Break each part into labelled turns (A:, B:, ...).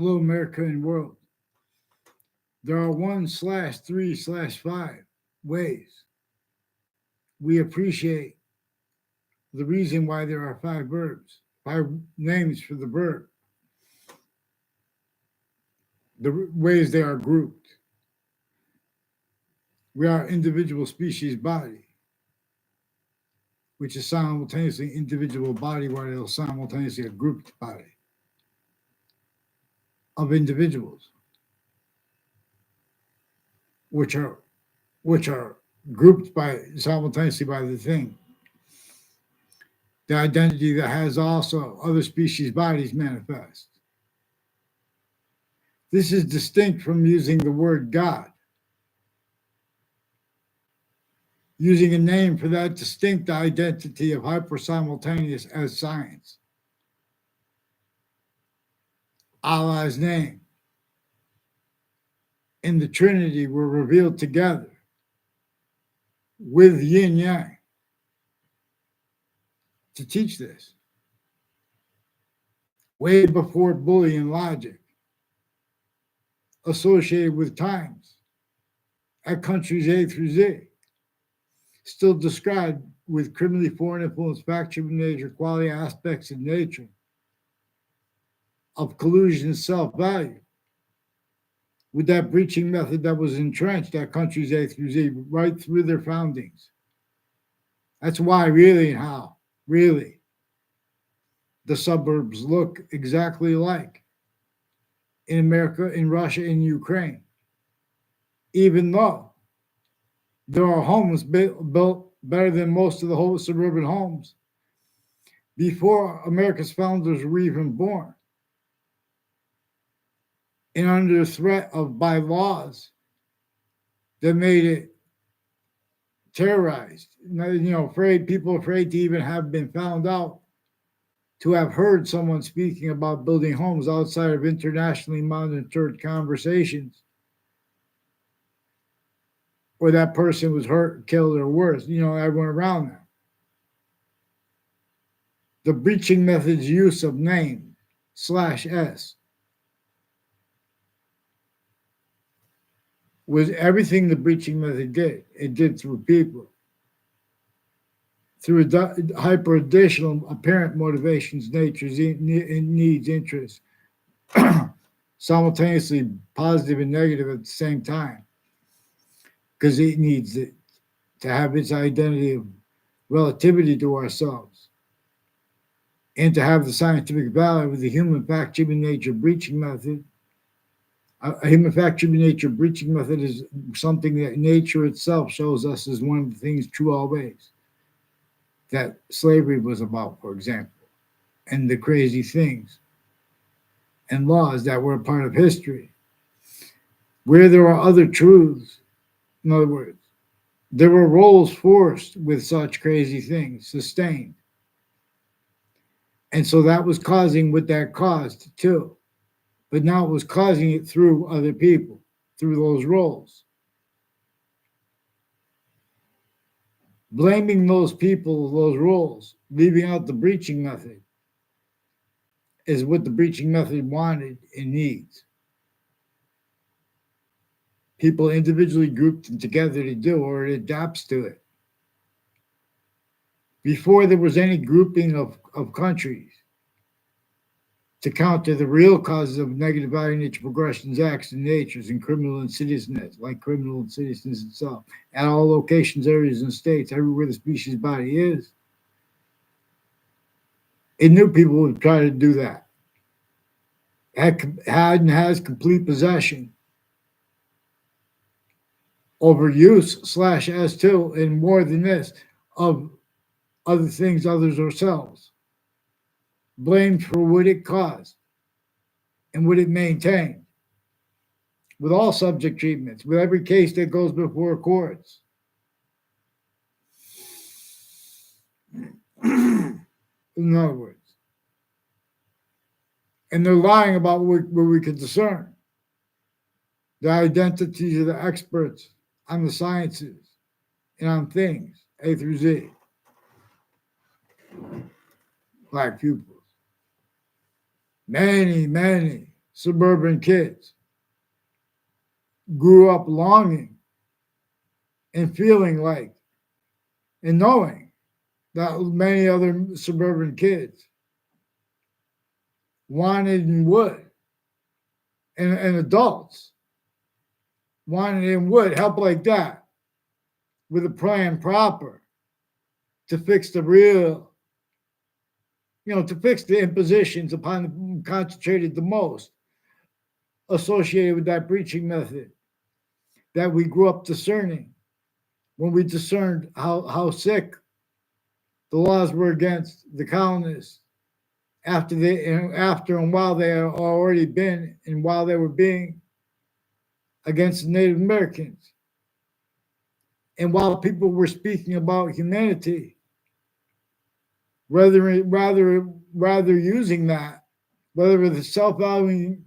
A: Hello, America and world. There are 1/3/5 ways we appreciate the reason why there are five verbs, five names for the verb, the ways they are grouped. We are individual species body, which is simultaneously individual body, while it's simultaneously a grouped body of individuals, which are grouped by simultaneously by the thing. The identity that has also other species bodies manifest. This is distinct from using the word God, using a name for that distinct identity of hypersimultaneous as science. Allah's name and the Trinity were revealed together with yin yang to teach this. Way before Boolean logic, associated with times at countries A through Z, still described with criminally foreign influence, factor of nature, quality aspects of nature, of collusion and self-value, with that breaching method that was entrenched at countries A through Z right through their foundings. That's why, really, and how, really, the suburbs look exactly alike in America, in Russia, in Ukraine, even though there are homes built better than most of the whole suburban homes before America's founders were even born, and under threat of by laws that made it terrorized. People afraid to even have been found out, to have heard someone speaking about building homes outside of internationally monitored conversations, or that person was hurt, killed, or worse, everyone around them. The breaching method's use of name /s was everything the breaching method did. It did through people, through hyper additional apparent motivations, natures, needs, interests, simultaneously positive and negative at the same time, because it needs it to have its identity of relativity to ourselves, and to have the scientific value of the human fact, human nature breaching method. A human fact, human nature breaching method is something that nature itself shows us as one of the things true always. That slavery was about, for example, and the crazy things and laws that were a part of history. Where there are other truths, in other words, there were roles forced with such crazy things, sustained. And so that was causing what that caused too. But now it was causing it through other people, through those roles. Blaming those people, those roles, leaving out the breaching method, is what the breaching method wanted and needs. People individually grouped together to do, or it adapts to it. Before there was any grouping of countries to counter the real causes of negative value nature progressions, acts, and natures, and criminal insidiousness, like criminal insidiousness itself, at all locations, areas, and states, everywhere the species body is. It knew people would try to do that. Had and has complete possession over use /s2, and more than this, of other things, others, ourselves. Blamed for what it caused and what it maintained, with all subject treatments, with every case that goes before courts. In other words, and they're lying about what we could discern. The identities of the experts on the sciences and on things, A through Z. Black pupils. Many suburban kids grew up longing and feeling like and knowing that many other suburban kids wanted and would, and adults wanted and would help like that with a plan proper to fix the real, to fix the impositions upon the concentrated the most associated with that breaching method that we grew up discerning when we discerned how sick the laws were against the colonists after and while they had already been and while they were being against the Native Americans. And while people were speaking about humanity, rather using that, whether the self-valuing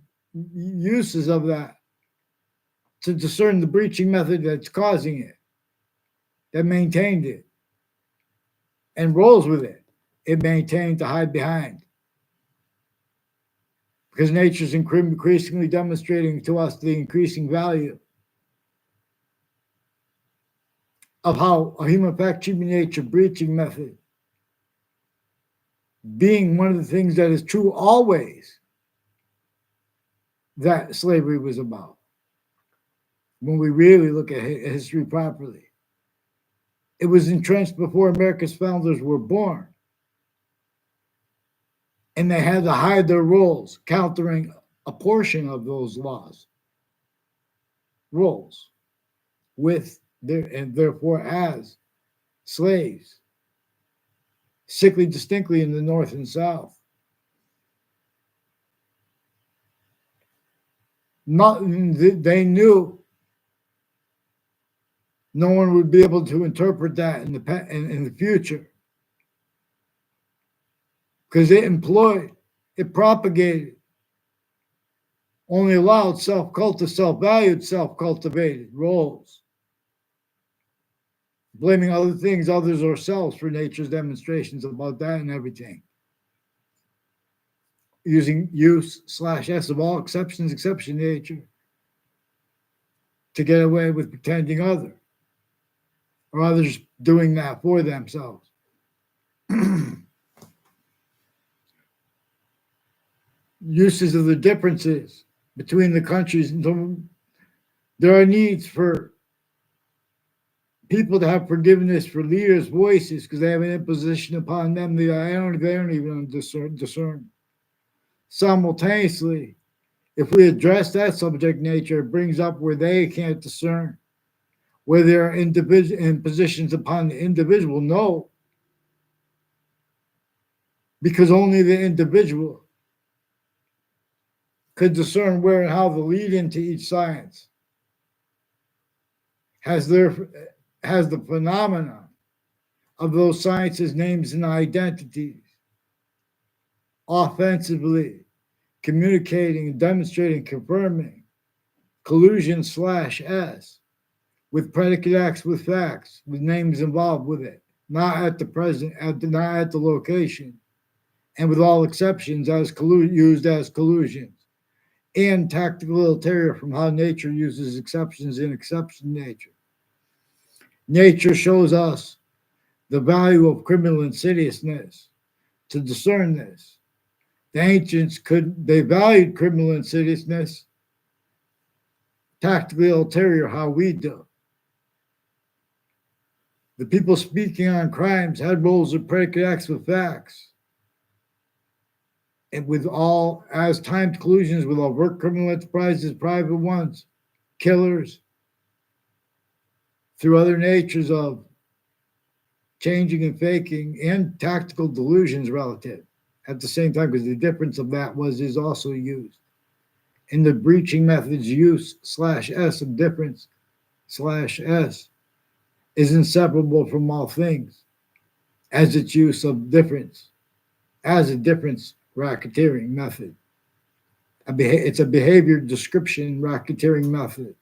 A: uses of that to discern the breaching method that's causing it, that maintained it, and rolls with it, it maintained to hide behind. Because nature's increasingly demonstrating to us the increasing value of how a human nature breaching method being one of the things that is true always that slavery was about. When we really look at history properly, it was entrenched before America's founders were born. And they had to hide their roles, countering a portion of those roles with and therefore as slaves, sickly distinctly in the North and South. They knew no one would be able to interpret that in the future because it propagated, only allowed self-valued, self-cultivated roles, blaming other things, others, or selves for nature's demonstrations about that and everything. Using use/s of all exception nature to get away with pretending other, or others doing that for themselves. Uses of the differences between the countries. There are needs for people to have forgiveness for leaders' voices because they have an imposition upon them that they don't even discern. Simultaneously, if we address that subject nature, it brings up where they can't discern, where there are impositions upon the individual. No, because only the individual could discern where and how the lead into each science has the phenomena of those sciences, names, and identities offensively communicating and demonstrating, confirming collusion/s with predicate acts with facts, with names involved with it, not at the location, and with all exceptions used as collusions, and tactical ulterior from how nature uses exceptions in exception nature. Nature shows us the value of criminal insidiousness to discern this. The ancients they valued criminal insidiousness, tactically ulterior, how we do. The people speaking on crimes had roles of predicate acts with facts. And with all as timed collusions with overt criminal enterprises, private ones, killers, through other natures of changing and faking and tactical delusions relative at the same time, because the difference of that is also used. In the breaching methods, use/s of difference/s is inseparable from all things as its use of difference, as a difference racketeering method. It's a behavior description racketeering method.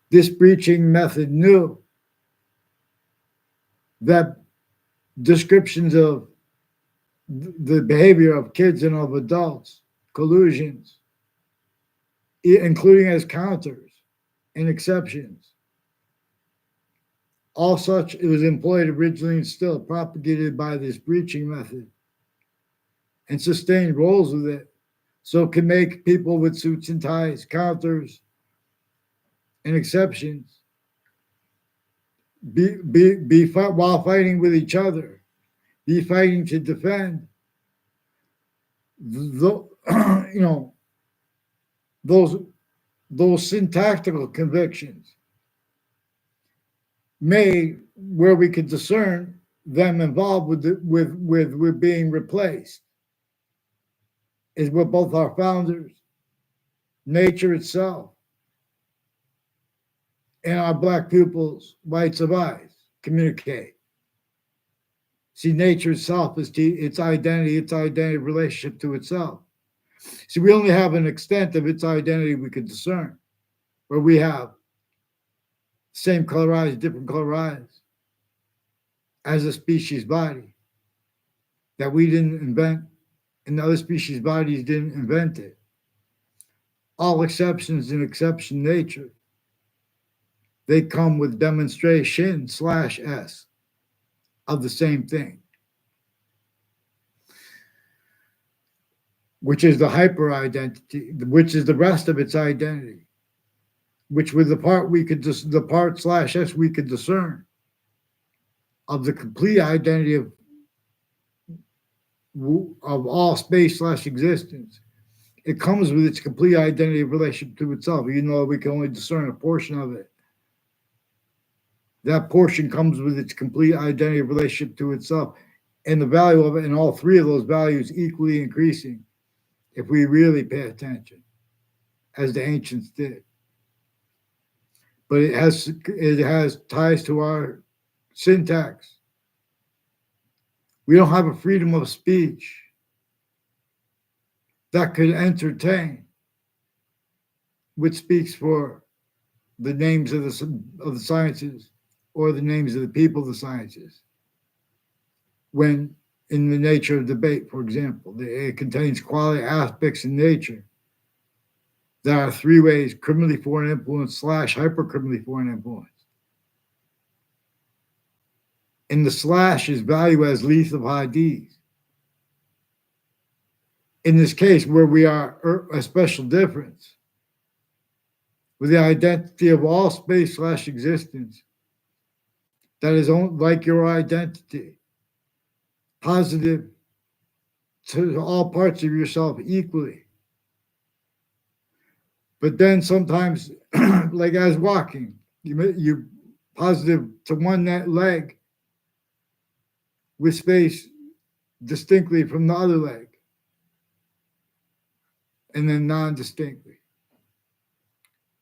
A: This breaching method knew that descriptions of the behavior of kids and of adults, collusions, including as counters and exceptions. All such it was employed originally and still propagated by this breaching method and sustained roles with it. So it can make people with suits and ties, counters, and exceptions while fighting with each other, be fighting to defend the, those syntactical convictions made where we could discern them involved with being replaced is what both our founders, nature itself, and our black pupils' whites of eyes communicate. See, nature itself is its identity relationship to itself. See, we only have an extent of its identity we can discern, where we have same color eyes, different color eyes, as a species body that we didn't invent, and the other species bodies didn't invent it. All exceptions in exception nature, they come with demonstration /s of the same thing, which is the hyper identity, which is the rest of its identity, which with the part /s we could discern of the complete identity of all space/existence. It comes with its complete identity of relationship to itself, even though we can only discern a portion of it. That portion comes with its complete identity of relationship to itself, and the value of it, and all three of those values equally increasing if we really pay attention, as the ancients did. But it has ties to our syntax. We don't have a freedom of speech that could entertain, which speaks for the names of the sciences or the names of the people of the sciences. When in the nature of debate, for example, it contains quality aspects in nature. There are three ways: criminally foreign influence / hypercriminally foreign influence. And the / is value as lethal IDs. In this case, where we are a special difference with the identity of all space / existence, that is like your identity, positive to all parts of yourself equally. But then sometimes, like as walking, you positive to one leg with space distinctly from the other leg, and then non-distinctly,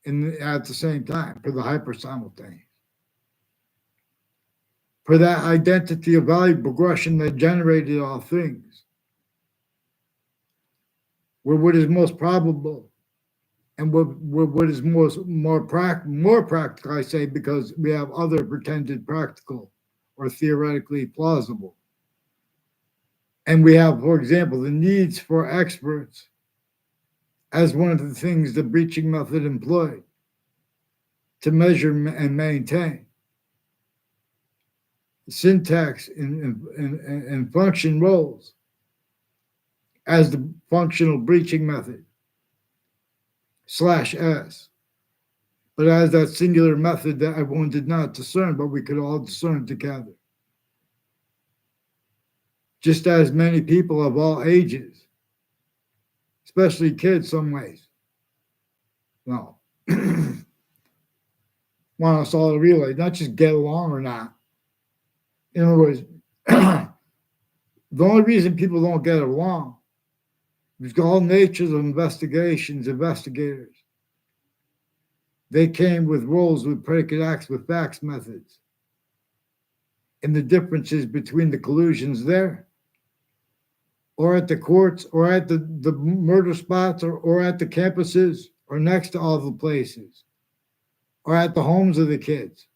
A: and at the same time for the hyper simultaneous. For that identity of value progression that generated all things, where what is most probable and what is more practical, I say, because we have other pretended practical or theoretically plausible. And we have, for example, the needs for experts as one of the things the breaching method employed to measure and maintain. Syntax and function roles as the functional breaching method /s, but as that singular method that everyone did not discern, but we could all discern together. Just as many people of all ages, especially kids some ways, want us all to realize, not just get along or not. In other words, the only reason people don't get along is all natures of investigators. They came with roles, with predicate acts, with facts methods. And the differences between the collusions there, or at the courts, or at the murder spots, or at the campuses, or next to all the places, or at the homes of the kids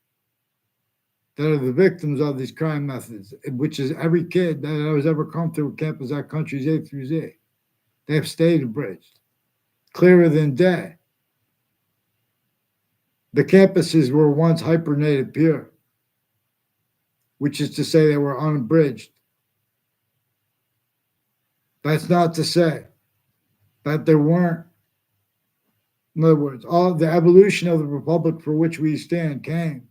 A: that are the victims of these crime methods, which is every kid that has ever come through campus at countries A through Z. They have stayed abridged, clearer than day. The campuses were once hypernative pure, which is to say they were unabridged. That's not to say that there weren't. In other words, all the evolution of the republic for which we stand came.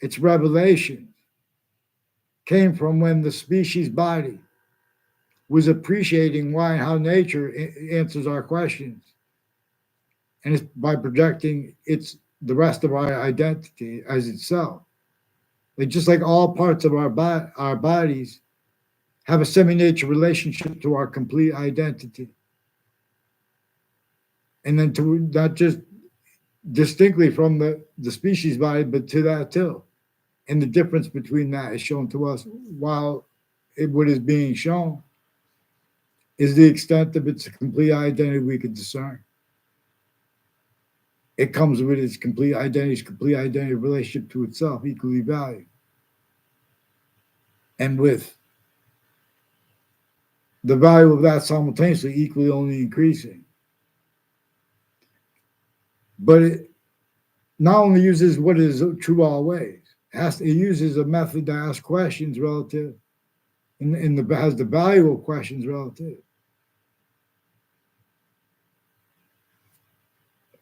A: Its revelation came from when the species body was appreciating why and how nature answers our questions, and it's by projecting its the rest of our identity as itself. Like just like all parts of our bodies have a semi-nature relationship to our complete identity, and then to not just distinctly from the species body, but to that too. And the difference between that is shown to us while what is being shown is the extent of its complete identity we can discern. It comes with its complete identity relationship to itself, equally valued. And with the value of that simultaneously equally only increasing. But it not only uses what is true always, it uses a method to ask questions relative, and has the value of questions relative.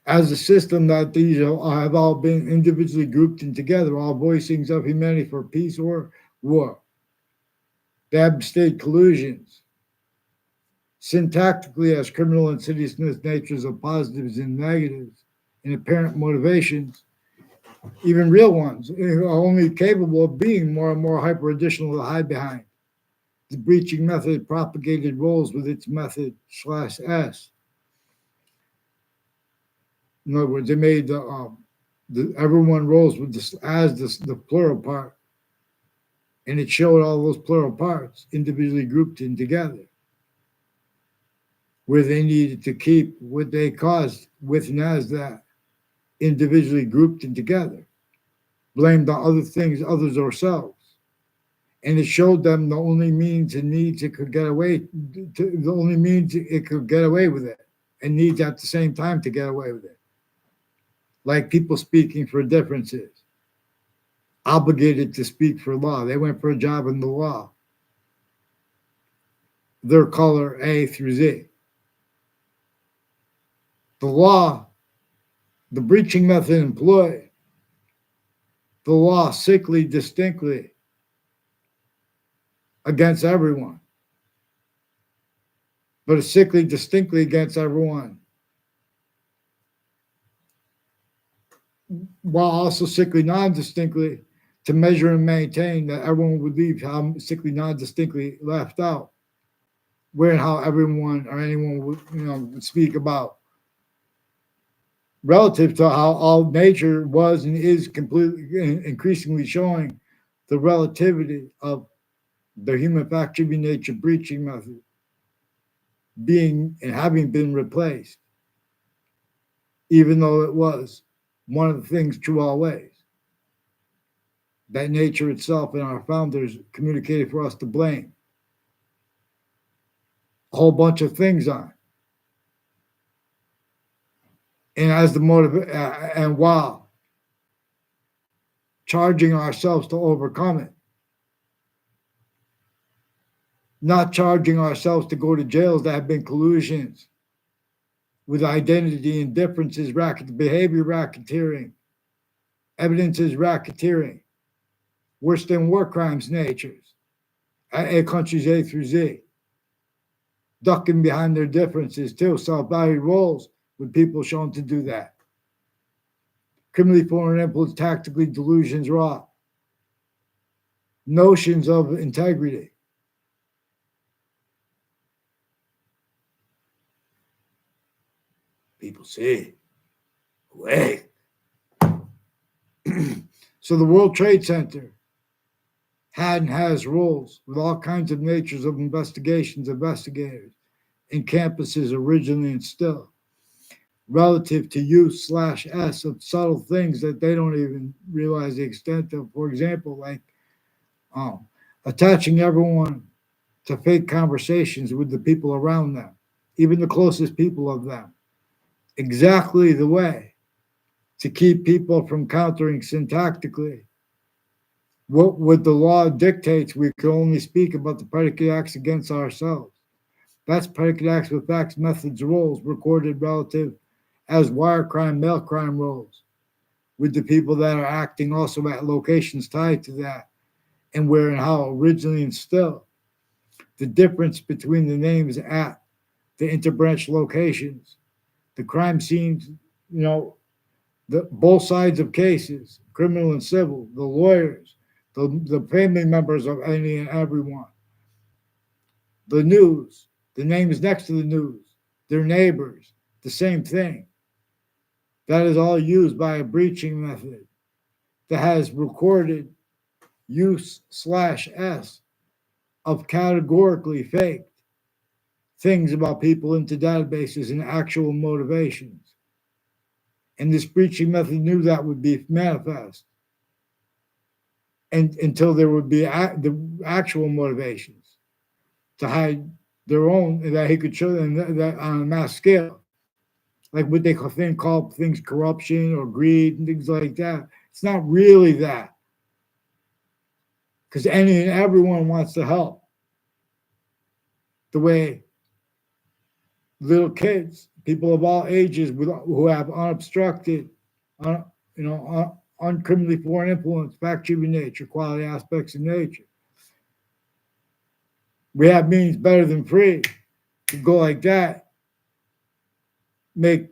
A: As a system that these have all been individually grouped in together, all voicings of humanity for peace or war. They have state collusions. Syntactically, as criminal insidiousness natures of positives and negatives and apparent motivations, even real ones, are only capable of being more and more hyper-additional to hide behind. The breaching method propagated roles with its method /s. In other words, they made everyone rolls with this as the plural part, and it showed all those plural parts individually grouped in together, where they needed to keep what they caused with and as that individually grouped in together, blamed on other things, others, or selves. And it showed them the only means and needs it could get away, the only means it could get away with it, and needs at the same time to get away with it. Like people speaking for differences, obligated to speak for law. They went for a job in the law. Their color A through Z. The law, the breaching method employed, the law sickly distinctly against everyone, but it's sickly distinctly against everyone, while also sickly non-distinctly to measure and maintain that everyone would leave how sickly non-distinctly left out, where and how everyone or anyone would speak about, relative to how all nature was and is completely increasingly showing the relativity of the human fact tribute nature breaching method being and having been replaced, even though it was one of the things true always that nature itself and our founders communicated for us to blame a whole bunch of things on. And as the motive, and while charging ourselves to overcome it, not charging ourselves to go to jails that have been collusions with identity and differences, behavior racketeering, evidences racketeering, worse than war crimes natures, countries A through Z, ducking behind their differences too, self-valued roles with people shown to do that. Criminally foreign influence, tactically delusions raw, notions of integrity. People say, wait. So the World Trade Center had and has roles with all kinds of natures of investigators, and campuses originally and still, relative to use/s of subtle things that they don't even realize the extent of. For example, like attaching everyone to fake conversations with the people around them, even the closest people of them, exactly the way to keep people from countering syntactically. What the law dictates, we can only speak about the predicate acts against ourselves. That's predicate acts with facts, methods, roles recorded relative as wire crime, mail crime roles, with the people that are acting also at locations tied to that and where and how originally and still. The difference between the names at the interbranch locations, the crime scenes, both sides of cases, criminal and civil, the lawyers, the family members of any and everyone, the news, the names next to the news, their neighbors, the same thing. That is all used by a breaching method that has recorded use/s of categorically faked things about people into databases and actual motivations. And this breaching method knew that would be manifest, and until there would be the actual motivations to hide their own, that he could show them that on a mass scale, like what they call things corruption or greed and things like that. It's not really that, because any and everyone wants to help. The way little kids, people of all ages who have unobstructed, uncriminally foreign influence, fact-driven nature, quality aspects of nature. Rehab means better than free. To go like that, make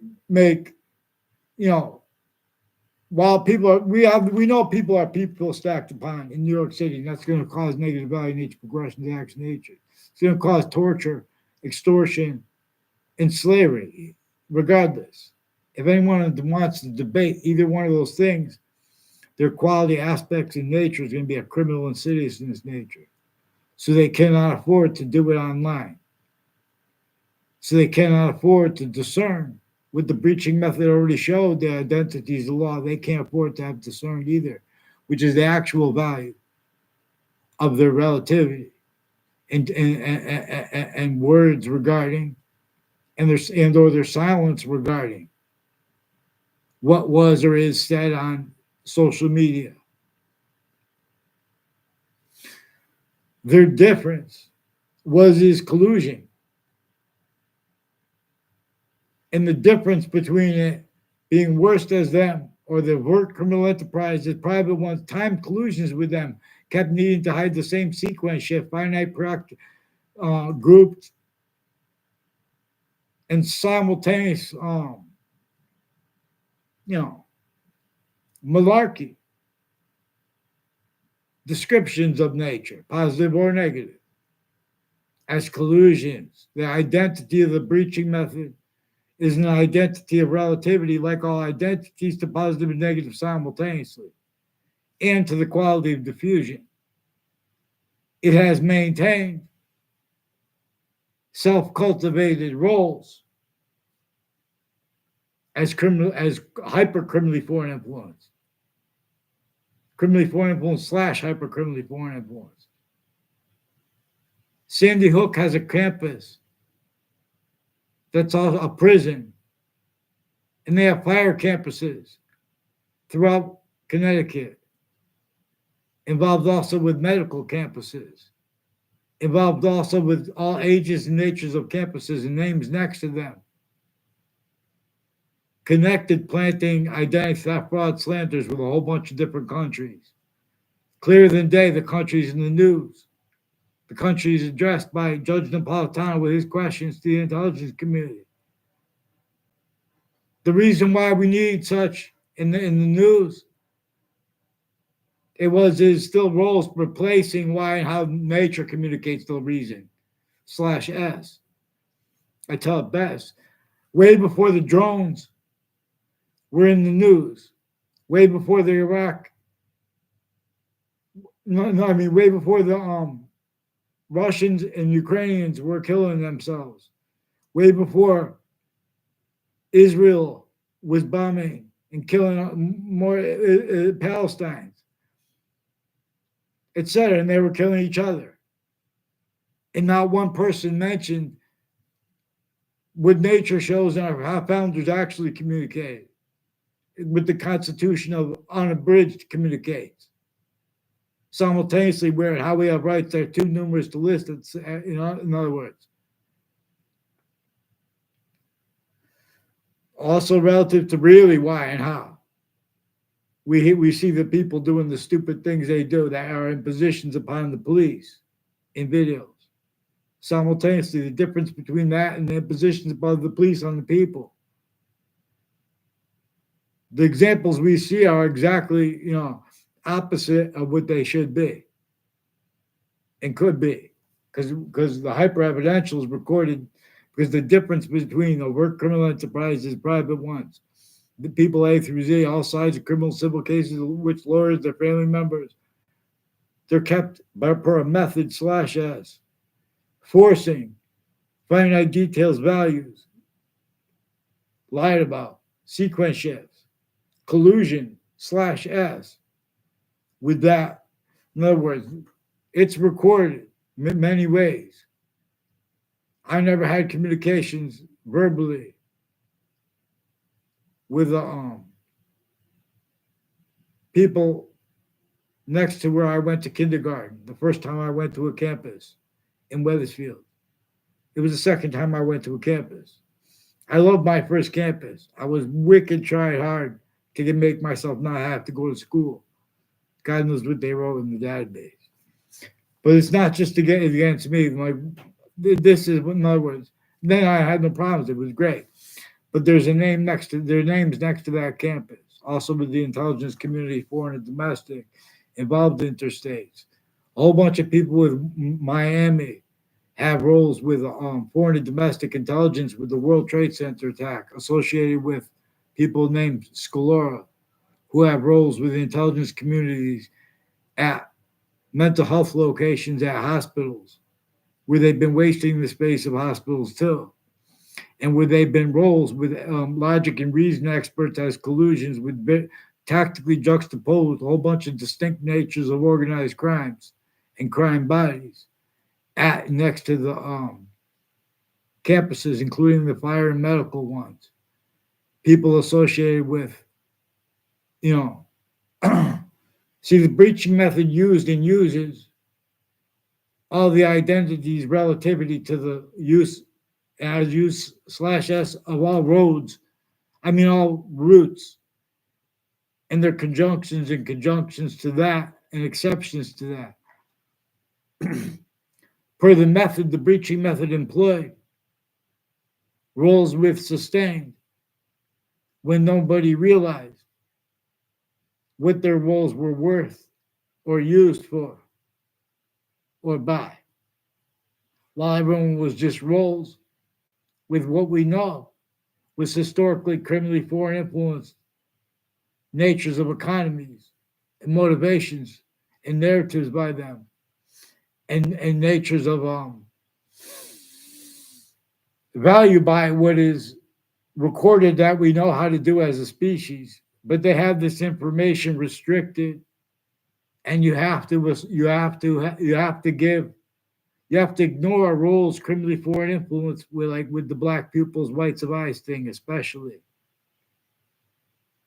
A: while people are we know people are people stacked upon in New York City, and that's going to cause negative value nature, progression to action nature. It's going to cause torture, extortion, and slavery, regardless. If anyone wants to debate either one of those things, their quality aspects in nature is going to be a criminal insidiousness nature. So they cannot afford to do it online. So they cannot afford to discern. With the breaching method already showed the identities of law, they can't afford to have discerned either, which is the actual value of their relativity and words regarding and their silence regarding what was or is said on social media. Their difference is collusion. And the difference between it being worse as them or the overt criminal enterprise as private ones, time collusions with them kept needing to hide the same sequence shift, finite grouped and simultaneous, malarkey descriptions of nature, positive or negative, as collusions. The identity of the breaching method is an identity of relativity, like all identities, to positive and negative simultaneously, and to the quality of diffusion. It has maintained self-cultivated roles as hyper-criminally foreign influence, criminally foreign influence / hyper-criminally foreign influence. Sandy Hook has a campus that's also a prison, and they have fire campuses throughout Connecticut, involved also with medical campuses, involved also with all ages and natures of campuses and names next to them. Connected, planting identity theft, fraud, slanders with a whole bunch of different countries. Clearer than day, the country's in the news. The country is addressed by Judge Napolitano with his questions to the intelligence community. The reason why we need such in the news, is still roles replacing why and how nature communicates the reason /s. I tell it best. Way before the drones were in the news, way before the Iraq, way before the Russians and Ukrainians were killing themselves, way before Israel was bombing and killing more Palestinians, etc., and they were killing each other. And not one person mentioned what nature shows and how founders actually communicated. with the Constitution of Unabridged communicates. Simultaneously, where and how we have rights are too numerous to list. In other words, also relative to really why and how. We see the people doing the stupid things they do that are impositions upon the police in videos. Simultaneously, the difference between that and the impositions upon the police on the people. The examples we see are exactly, opposite of what they should be and could be, because the hyper evidential is recorded. Because the difference between overt criminal enterprises and private ones, the people A through Z, all sides of criminal civil cases, which lawyers, their family members, they're kept per a method /S, forcing, finite details, values, lied about, sequence shifts, collusion /S. With that, in other words, it's recorded in many ways. I never had communications verbally with the people next to where I went to kindergarten. The first time I went to a campus in Wethersfield. It was the second time I went to a campus. I loved my first campus. I was wicked trying hard to make myself not have to go to school. God knows what they wrote in the database. But it's not just to get against me. Like, this is, in other words, then I had no problems. It was great. But there's a name next to their names next to that campus. Also with the intelligence community, foreign and domestic, involved interstates. A whole bunch of people with Miami have roles with foreign and domestic intelligence with the World Trade Center attack associated with people named Scalora, who have roles with the intelligence communities at mental health locations at hospitals, where they've been wasting the space of hospitals too, and where they've been roles with logic and reason experts as collusions with tactically juxtaposed a whole bunch of distinct natures of organized crimes and crime bodies at next to the campuses, including the fire and medical ones. People associated with, see, the breaching method used and uses all the identities relativity to the use as use /S of all roads, all routes, and their conjunctions and conjunctions to that and exceptions to that. Per the method, the breaching method employed, roles with sustained when nobody realized what their roles were worth or used for or by, while everyone was just roles with what we know was historically criminally foreign influenced natures of economies and motivations and narratives by them and natures of value by what is recorded that we know how to do as a species, but they have this information restricted, and you have to ignore rules criminally foreign influence with the black pupils, whites of eyes thing, especially.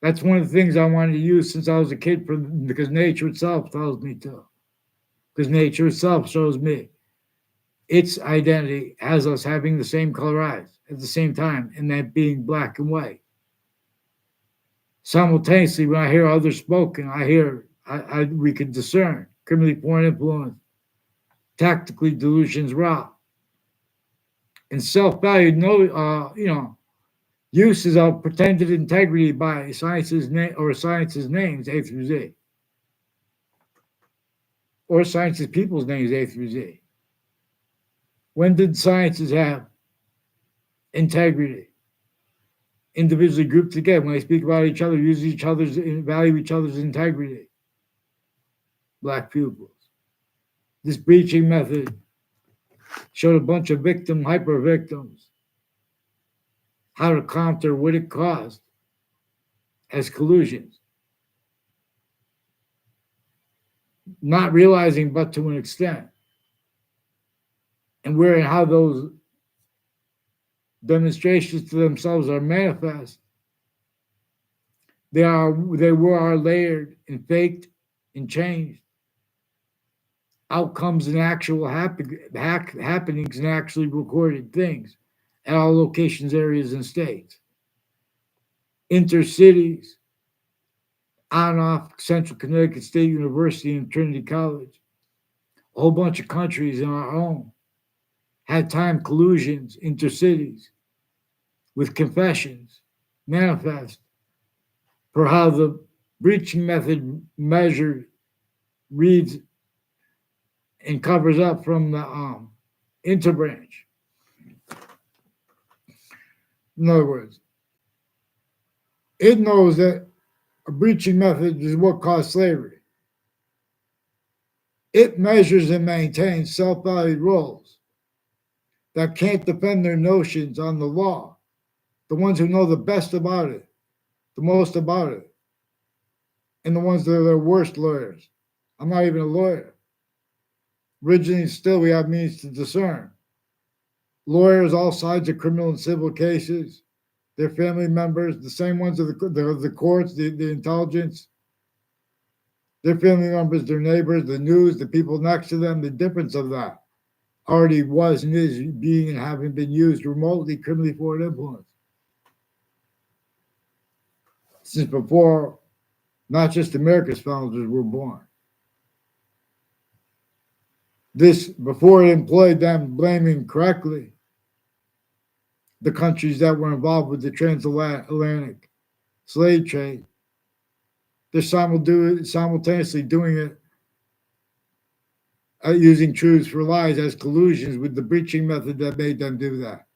A: That's one of the things I wanted to use since I was a kid, because nature itself tells me to. Because nature itself shows me its identity as us having the same color eyes at the same time, and that being black and white. Simultaneously, when I hear others spoken, we can discern criminally foreign influence, tactically delusions raw, and self-value. Uses of pretended integrity by science's names A through Z, or science's people's names A through Z. When did sciences have integrity? Individually grouped together, when they speak about each other, use each other's, value each other's integrity. Black pupils. This breaching method showed a bunch of hyper victims, how to counter what it caused as collusions. Not realizing, but to an extent, and where and how those demonstrations to themselves are manifest They were layered and faked and changed. Outcomes and actual happenings and actually recorded things at all locations, areas, and states. Intercities, on and off Central Connecticut State University and Trinity College. A whole bunch of countries in our own had time collusions, intercities, with confessions, manifest for how the breaching method measured, reads, and covers up from the interbranch. In other words, it knows that a breaching method is what caused slavery. It measures and maintains self-valued roles that can't defend their notions on the law, the ones who know the best about it, the most about it, and the ones that are their worst lawyers. I'm not even a lawyer. Originally, still, we have means to discern. Lawyers, all sides of criminal and civil cases, their family members, the same ones of the courts, the intelligence, their family members, their neighbors, the news, the people next to them, the difference of that already was and is being and having been used remotely, criminally forward influence. Since before, not just America's founders were born. This, before it employed them blaming correctly the countries that were involved with the transatlantic slave trade, they're simultaneously doing it using truths for lies as collusions with the breaching method that made them do that.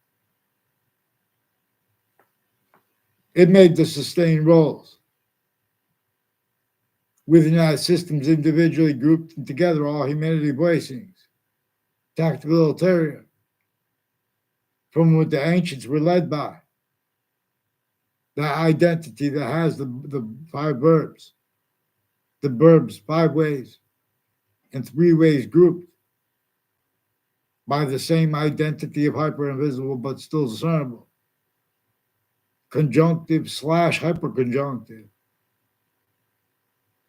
A: It made the sustained roles within that systems individually grouped together, all humanity voicings, tactical ulterior, from what the ancients were led by. That identity that has the five verbs, the verbs 5 ways and 3 ways grouped by the same identity of hyper invisible but still discernible. Conjunctive / hyperconjunctive.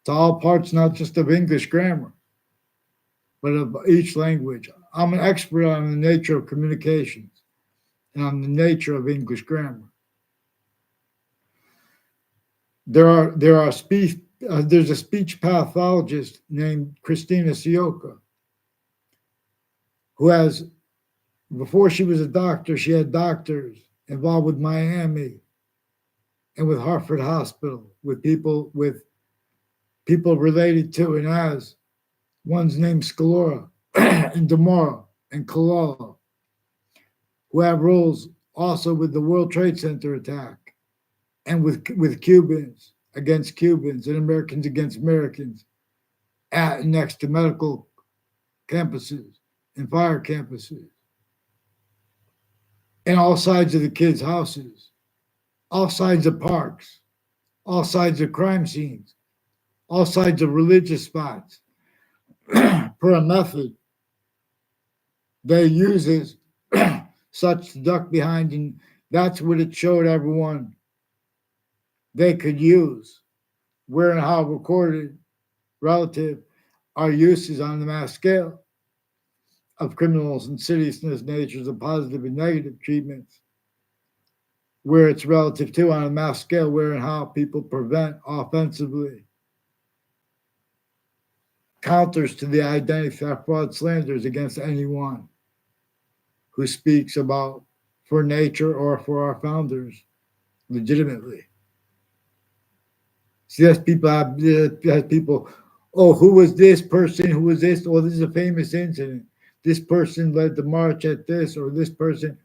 A: To all parts, not just of English grammar, but of each language. I'm an expert on the nature of communications and on the nature of English grammar. There's a speech pathologist named Christina Sioka who has, before she was a doctor, she had doctors involved with Miami and with Hartford Hospital, with people related to and as one's named Scalora and Demora and Kalala, who have roles also with the World Trade Center attack and with Cubans against Cubans and Americans against Americans at and next to medical campuses and fire campuses and all sides of the kids' houses, all sides of parks, all sides of crime scenes, all sides of religious spots for a method they uses such to duck behind, and that's what it showed everyone they could use, where and how recorded relative are uses on the mass scale of criminals and seriousness natures of positive and negative treatments, where it's relative to on a mass scale, where and how people prevent offensively counters to the identity theft, fraud, slanders against anyone who speaks about for nature or for our founders legitimately. See, that's people, oh, who was this person? Who was this? Oh, this is a famous incident. This person led the march at this, or this person.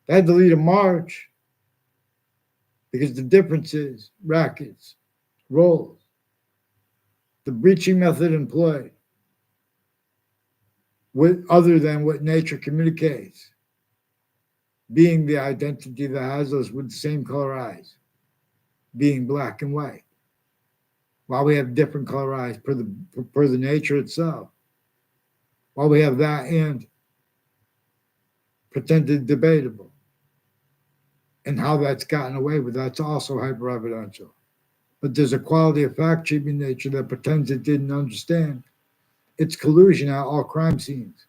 A: They had to lead a march because the difference is rackets, roles, the breaching method employed, other than what nature communicates, being the identity that has us with the same color eyes, being black and white, while we have different color eyes per the nature itself, while we have that and pretended debatable. and how that's gotten away with. That's also hyper evidential. But there's a quality of fact treatment nature that pretends it didn't understand. It's collusion at all crime scenes.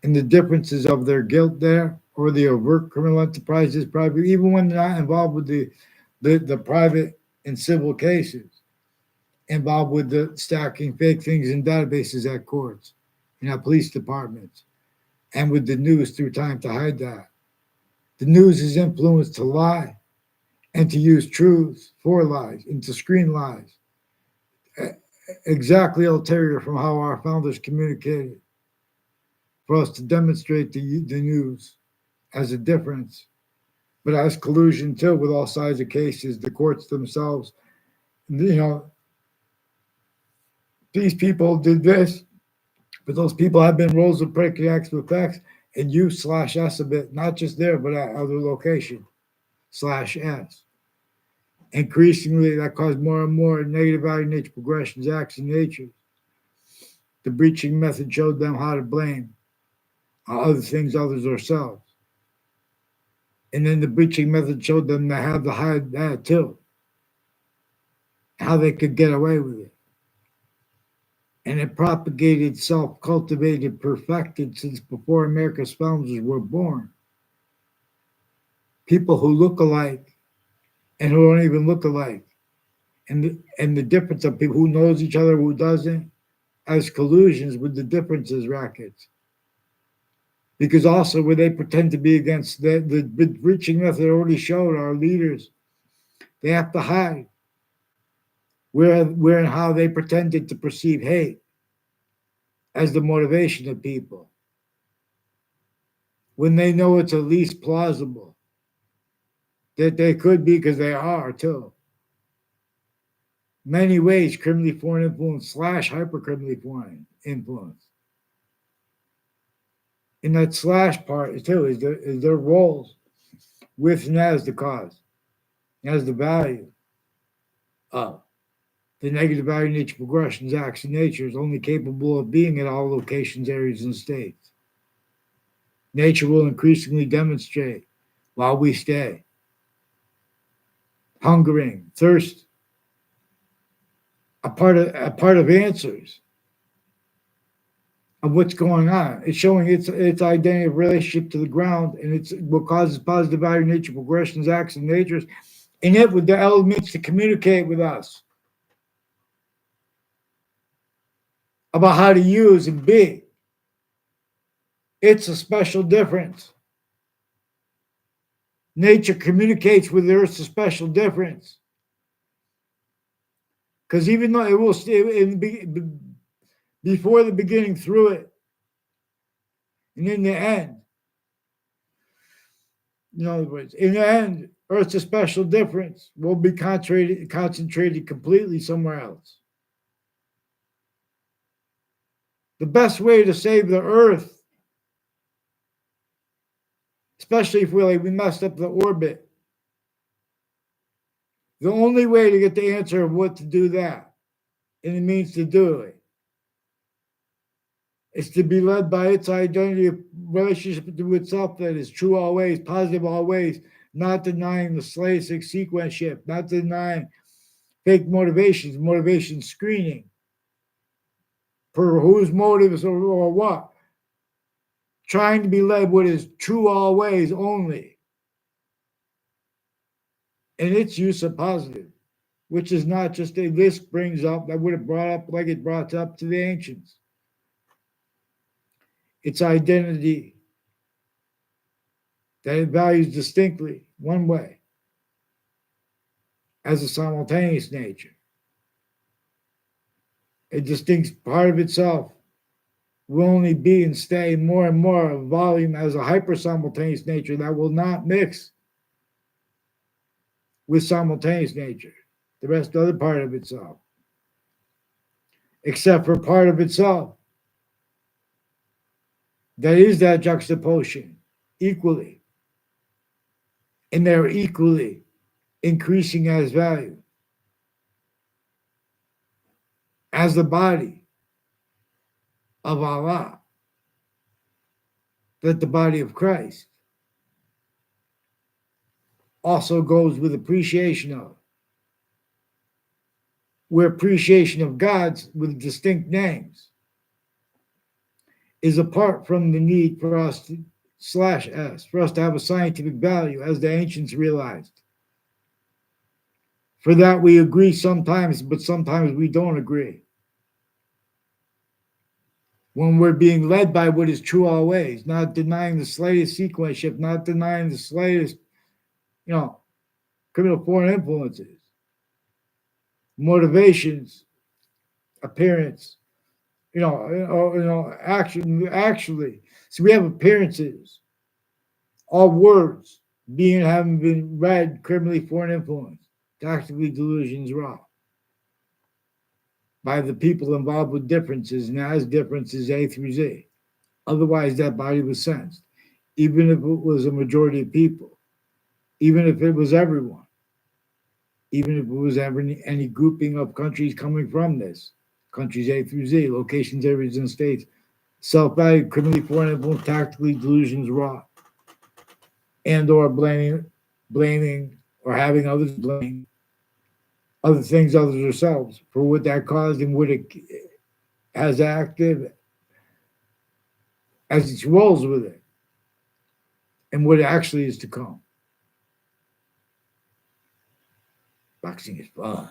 A: And the differences of their guilt there or the overt criminal enterprises, probably even when they're not involved with the private and civil cases, involved with the stacking fake things in databases at courts, in our police departments, and with the news through time to hide that. The news is influenced to lie and to use truths for lies and to screen lies. Exactly ulterior from how our founders communicated for us to demonstrate the news as a difference, but as collusion too with all sides of cases, the courts themselves. You know, these people did this, but those people have been roles of predicate acts with facts and U/S a bit, not just there, but at other location /S. Increasingly, that caused more and more negative value nature progressions, acts, and natures. The breaching method showed them how to blame other things, others, ourselves. And then the breaching method showed them to have to hide that too, how they could get away with it. And it propagated, self cultivated, perfected since before America's founders were born. People who look alike and who don't even look alike. And the difference of people who knows each other, who doesn't, as collusions with the differences rackets. Because also where they pretend to be against the breaching method already showed our leaders, they have to hide where and how they pretended to perceive hate as the motivation of people. When they know it's at least plausible that they could be, because they are too. Many ways, criminally foreign influence / hypercriminally foreign influence. And that / part too is their roles with and as the cause, as the value of the negative value nature progressions, acts, and nature is only capable of being at all locations, areas, and states. Nature will increasingly demonstrate while we stay. Hungering, thirst, a part of answers of what's going on. It's showing its identity of relationship to the ground, and it's what causes positive value nature progressions, acts, and natures, and it with the elements to communicate with us about how to use and be. It's a special difference. Nature communicates with Earth's a special difference. Because even though it will stay before the beginning, through it, and in the end, in other words, in the end, Earth's a special difference will be concentrated completely somewhere else. The best way to save the Earth, especially if we messed up the orbit, the only way to get the answer of what to do that, and it means to do it, is to be led by its identity of relationship to itself that is true always, positive always, not denying the Slasik sequence shift, not denying fake motivation screening for whose motives or what. Trying to be led what is true always only. And its use of positive, which is not just a list brings up that would have brought up like it brought up to the ancients. Its identity that it values distinctly one way as a simultaneous nature. A distinct part of itself will only be and stay more and more of volume as a hyper-simultaneous nature that will not mix with simultaneous nature, the rest other part of itself, except for part of itself that is that juxtaposition equally, and they're equally increasing as value as the body of Allah, that the body of Christ also goes with appreciation of, where appreciation of gods with distinct names is apart from the need for us to slash s for us to have a scientific value as the ancients realized. For that we agree sometimes, but sometimes we don't agree. When we're being led by what is true always, not denying the slightest sequentialship, not denying the slightest, you know, criminal foreign influences, motivations, appearance, actually. So we have appearances, all words being having been read criminally foreign influence, tactically delusions raw by the people involved with differences and as differences A through Z. Otherwise, that body was sensed, even if it was a majority of people, even if it was everyone, even if it was any grouping of countries coming from this, countries A through Z, locations, areas, and states, self-value, criminally foreign influence, tactically delusions raw, and or blaming or having others blame other things other than ourselves for what that caused and what it has active as its roles with it and what actually is to come. Boxing is fun.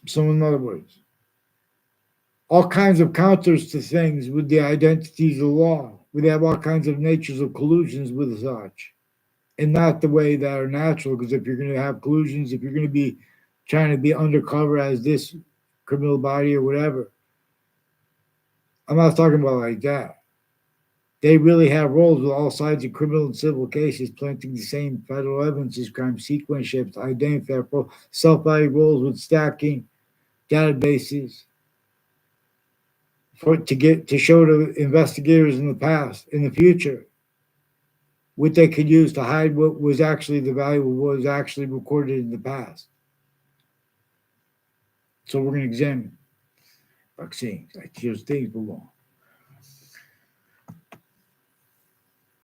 A: So, in other words, all kinds of counters to things with the identities of law. We have all kinds of natures of collusions with such, and not the way that are natural. Because if you're going to have collusions, if you're going to be trying to be undercover as this criminal body or whatever, I'm not talking about like that. They really have roles with all sides of criminal and civil cases, planting the same federal evidence as crime sequence shifts, identify self-value roles with stacking databases for to get to show to investigators in the past, in the future, what they could use to hide what was actually the value of what was actually recorded in the past. So we're going to examine vaccines. Like here's things belong.